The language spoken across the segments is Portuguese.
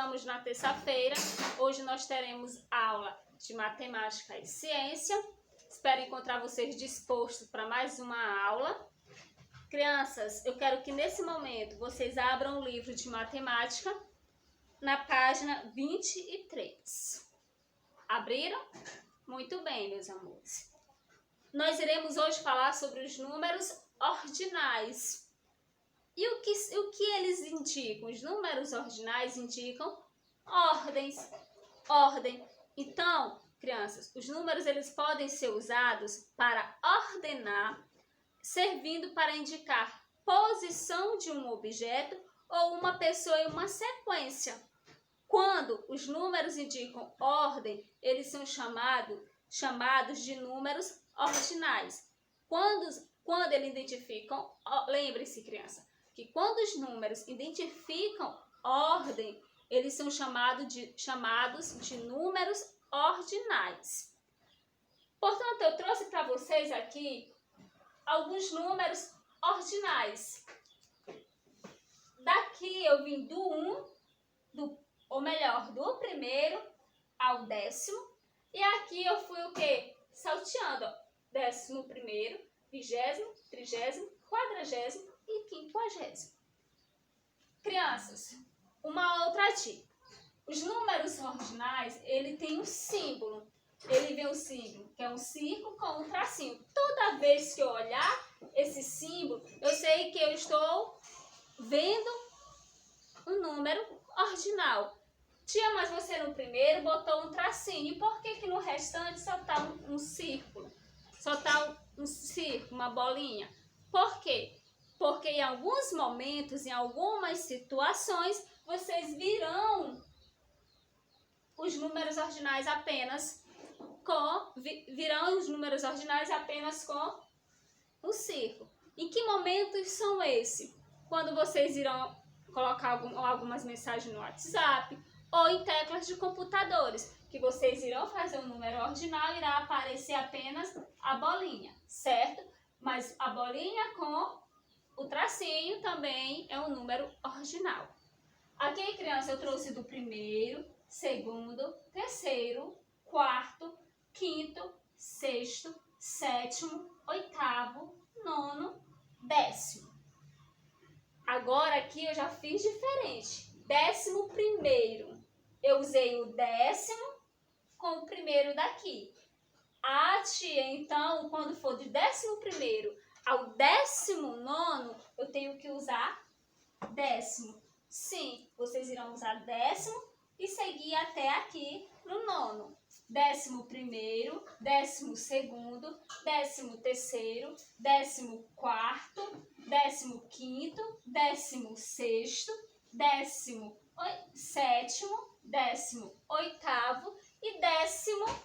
estamos na terça-feira. Hoje nós teremos aula de matemática e ciência. Espero encontrar vocês dispostos para mais uma aula. Crianças, eu quero que nesse momento vocês abram o livro de matemática na página 23. Abriram? Muito bem, meus amores. Nós iremos hoje falar sobre os números ordinais. E o que eles indicam? Os números ordinais indicam ordem. Então, crianças, os números eles podem ser usados para ordenar, servindo para indicar posição de um objeto ou uma pessoa em uma sequência. Quando os números indicam ordem, eles são chamados de números ordinais. Quando eles identificam, lembre-se, criança, que quando os números identificam ordem, eles são chamados de números ordinais. Portanto, eu trouxe para vocês aqui alguns números ordinais. Daqui eu vim do primeiro ao 10º, e aqui eu fui o quê? Salteando, ó. 11º, 20º, 30º, 40º e 50º. Crianças, uma outra dica. Os números ordinais, ele tem um símbolo. Ele vem um símbolo, que é um círculo com um tracinho. Toda vez que eu olhar esse símbolo, eu sei que eu estou vendo um número ordinal. Tia, mas você no primeiro botou um tracinho. E por que no restante só está um círculo? Só está um círculo, uma bolinha. Por quê? Porque em alguns momentos, em algumas situações, vocês virão os números ordinais apenas com um círculo. Em que momentos são esses? Quando vocês irão colocar algumas mensagens no WhatsApp ou em teclas de computadores, que vocês irão fazer um número ordinal e irá aparecer apenas a bolinha, certo? Mas a bolinha com o tracinho também é um número ordinal. Aqui, criança, eu trouxe do primeiro, segundo, terceiro, quarto, quinto, sexto, sétimo, oitavo, nono, 10º. Agora aqui eu já fiz diferente. 11º, eu usei o 10º com o primeiro daqui. Tia, então, quando for de 11º ao 19º, eu tenho que usar 10º. Sim, vocês irão usar 10º e seguir até aqui no nono. 11º, 12º, 13º, 14º, 15º, 16º, 17º, 18º e 19º.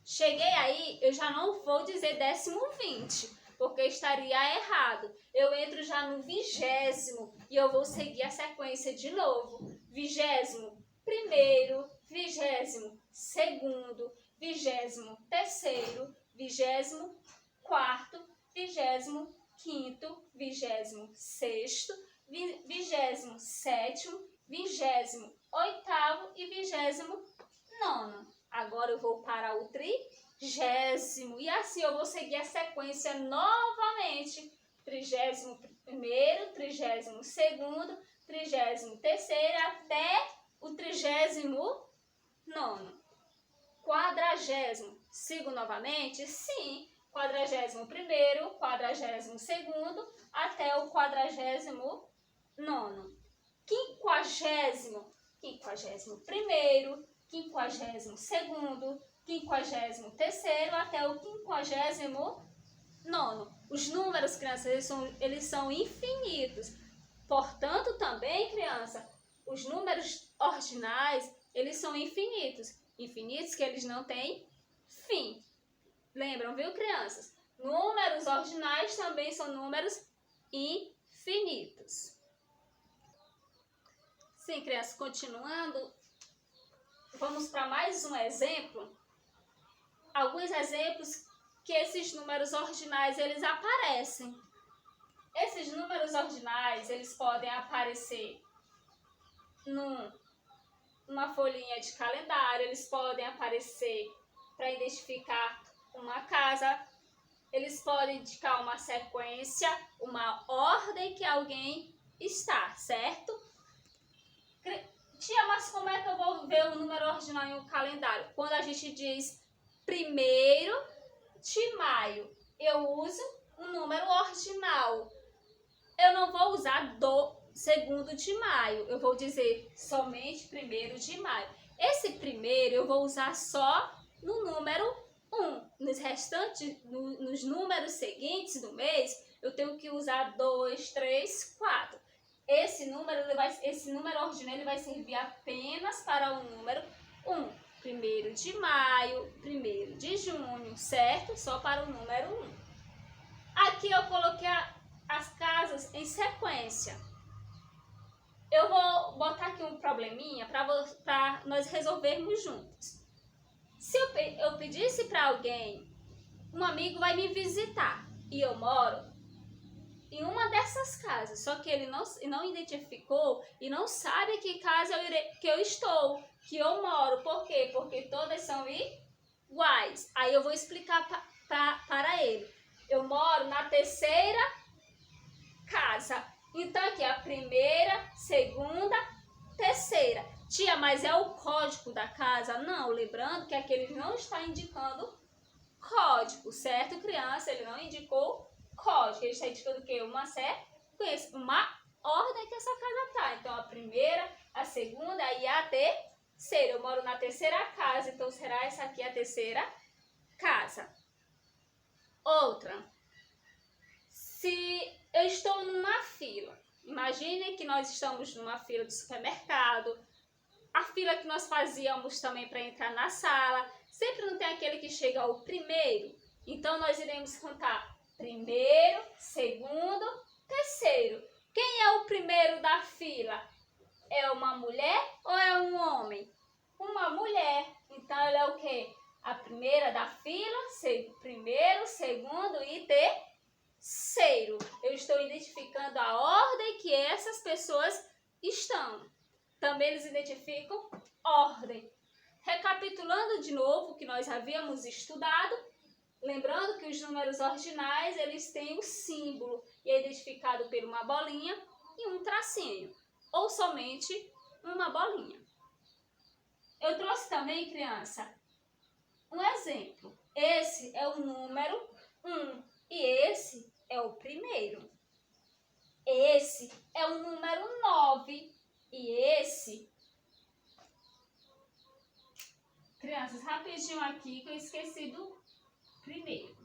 Cheguei aí, eu já não vou dizer 10º, porque estaria errado. Eu entro já no 20º e eu vou seguir a sequência de novo. 21º, 22º, 23º, 24º, 25º, 26º, 27º, 28º e 29º. Agora eu vou para o 30º e assim eu vou seguir a sequência novamente. 31º, 32º, 33º até o 39º. 40º. Sigo novamente? Sim. 41º, 42º até o 49º. 50º. 51º, 52º, 53º até o 59º. Os números, crianças, eles são infinitos. Portanto, também, criança, os números ordinais, eles são infinitos. Infinitos que eles não têm fim. Lembram, viu, crianças? Números ordinais também são números infinitos. Sim, crianças, continuando, vamos para mais um exemplo. Alguns exemplos que esses números ordinais, eles aparecem. Esses números ordinais, eles podem aparecer numa folhinha de calendário, eles podem aparecer para identificar uma casa, eles podem indicar uma sequência, uma ordem que alguém está, certo? Tia, mas como é que eu vou ver o número ordinal em um calendário? Quando a gente diz 1º de maio, eu uso um número ordinal. Eu não vou usar do 2º de maio, eu vou dizer somente 1º de maio. Esse primeiro eu vou usar só no número 1. Nos restantes, nos números seguintes do mês, eu tenho que usar 2, 3, 4. Esse número ordinal ele vai servir apenas para o número 1. 1º de maio, 1º de junho, certo? Só para o número 1. Aqui eu coloquei as casas em sequência. Eu vou botar aqui um probleminha para nós resolvermos juntos. Se eu pedisse para alguém, um amigo vai me visitar e eu moro em uma dessas casas, só que ele não identificou e não sabe que casa que eu estou, que eu moro. Por quê? Porque todas são iguais. Aí eu vou explicar para ele. Eu moro na 3ª casa. Então aqui a 1ª, 2ª, 3ª. Tia, mas é o código da casa? Não, lembrando que aqui ele não está indicando código, certo, criança? Ele não indicou código, ele está indicando o quê? Uma ordem que essa casa está. Então a 1ª, a 2ª e a 3ª. Eu moro na 3ª casa, então será essa aqui a 3ª casa. Outra. Se eu estou numa fila, imagine que nós estamos numa fila de supermercado, a fila que nós fazíamos também para entrar na sala, sempre não tem aquele que chega ao primeiro, então nós iremos contar 1º, 2º, 3º. Quem é o primeiro da fila? É uma mulher ou é um homem? Uma mulher, então ela é o quê? A 1ª da fila, 1º, 2º e 3º. Eu estou identificando a ordem que essas pessoas estão. Também eles identificam ordem. Recapitulando de novo o que nós havíamos estudado, lembrando que os números ordinais eles têm um símbolo e é identificado por uma bolinha e um tracinho, ou somente uma bolinha. Eu trouxe também, criança, um exemplo. Esse é o número 1 e esse é o primeiro. Esse é o número 9 e esse... Crianças, rapidinho aqui que eu esqueci do primeiro.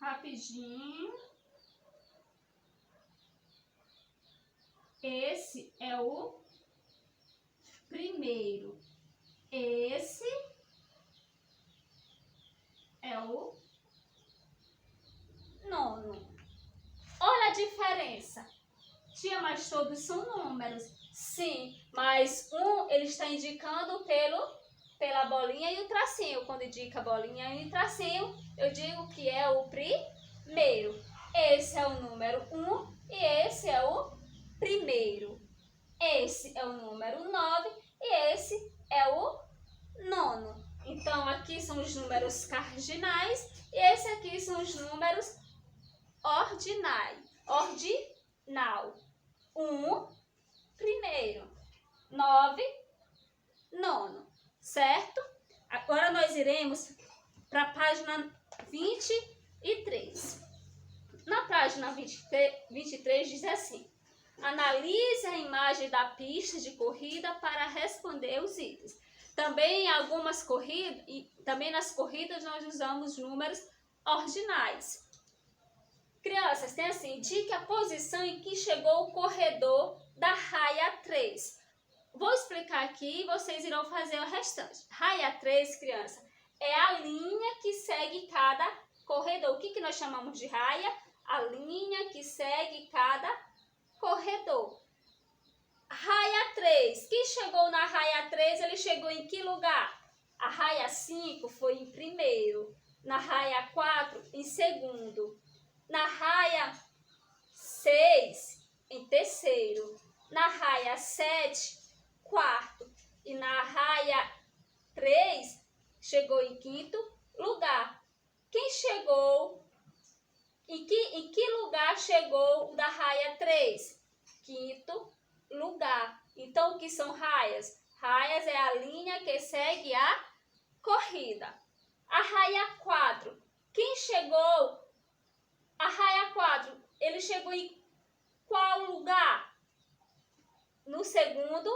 Rapidinho. Esse é o primeiro. Esse é o nono. Olha a diferença. Tia, mas todos são números. Sim, mas um ele está indicando pela bolinha e o tracinho. Quando indica a bolinha e o tracinho, eu digo que é o primeiro. Esse é o número 1 e esse é o primeiro. Esse é o número 9 e esse é o nono. Então, aqui são os números cardinais e esse aqui são os números ordinal. 1, primeiro. 9, nono. Certo? Agora nós iremos para a página 23. Na página 23 diz assim: analise a imagem da pista de corrida para responder os itens. Também nas corridas nós usamos números ordinais. Crianças, tem assim, indique a posição em que chegou o corredor da raia 3. Vou explicar aqui e vocês irão fazer o restante. Raia 3, criança, é a linha que segue cada corredor. O que nós chamamos de raia? A linha que segue cada corredor. Raia 3. Quem chegou na raia 3, ele chegou em que lugar? A raia 5 foi em primeiro. Na raia 4, em segundo. Na raia 6, em terceiro. Na raia 7, quarto. E na raia 3, chegou em quinto lugar. Quem chegou? Em que lugar chegou o da raia 3? Quinto lugar. Então, o que são raias? Raias é a linha que segue a corrida. A raia 4. Quem chegou? A raia 4, ele chegou em qual lugar? No segundo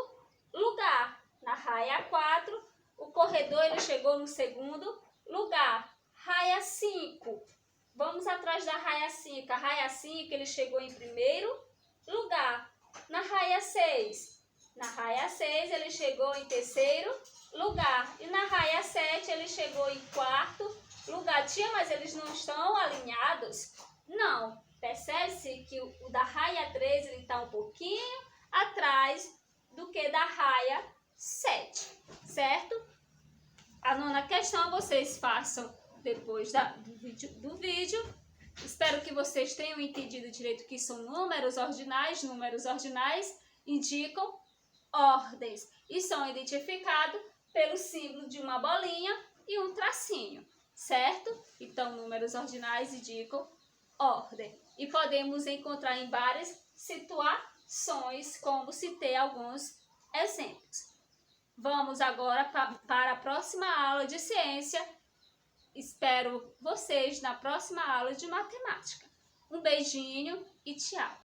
lugar. Na raia 4, o corredor ele chegou no segundo lugar. Raia 5. Vamos atrás da raia 5. A raia 5 ele chegou em primeiro lugar. Na raia 6. Na raia 6 ele chegou em terceiro lugar. E na raia 7 ele chegou em quarto lugar. Tia, mas eles não estão alinhados? Não. Percebe-se que o da raia 3 ele está um pouquinho atrás do que da raia 7, certo? A 9ª questão vocês façam depois do vídeo. Espero que vocês tenham entendido direito que são números ordinais. Números ordinais indicam ordens e são identificados pelo símbolo de uma bolinha e um tracinho, certo? Então, números ordinais indicam ordem. E podemos encontrar em várias situações, como citei alguns exemplos. Vamos agora para a próxima aula de ciência. Espero vocês na próxima aula de matemática. Um beijinho e tchau!